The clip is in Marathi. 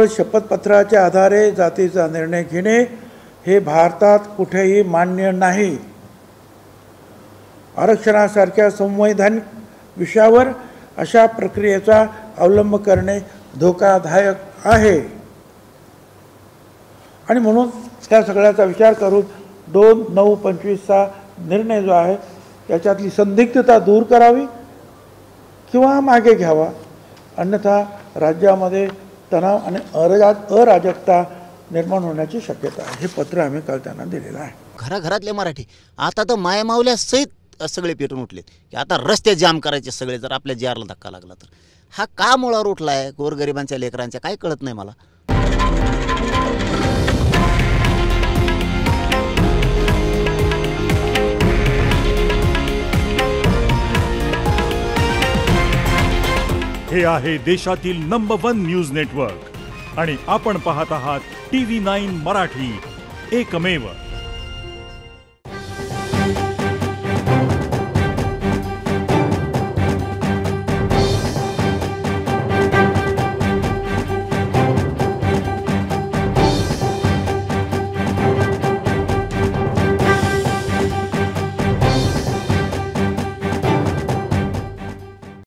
शपथपत्राच्या आधारे जातीचा निर्णय घेणे हे भारतात कुठेही मान्य नाही। आरक्षणासारख्या संवैधानिक विषयावर अशा प्रक्रियेचा अवलंब करणे धोकादायक आहे आणि म्हणून त्या सगळ्याचा विचार करून 2/9/25चा निर्णय जो आहे त्याच्यातली संदिग्धता दूर करावी किंवा मागे घ्यावा, अन्यथा राज्यामध्ये तणाव आणि अराजकता निर्माण होण्याची शक्यता आहे। हे पत्र आम्ही काल त्यांना दिलेलं आहे। घराघरातले मराठी आता तर मायमावल्या सहित सगळे पेटून उठलेत की आता रस्ते जाम करायचे सगळे, जर आपल्या जारला धक्का लागला तर। हा का मुळावर उठला आहे गोरगरिबांच्या लेकरांच्या, काय कळत नाही मला। हे आहे देशातील नंबर 1 न्यूज नेटवर्क आणि आपण पाहत आहात TV9 मराठी, एकमेव।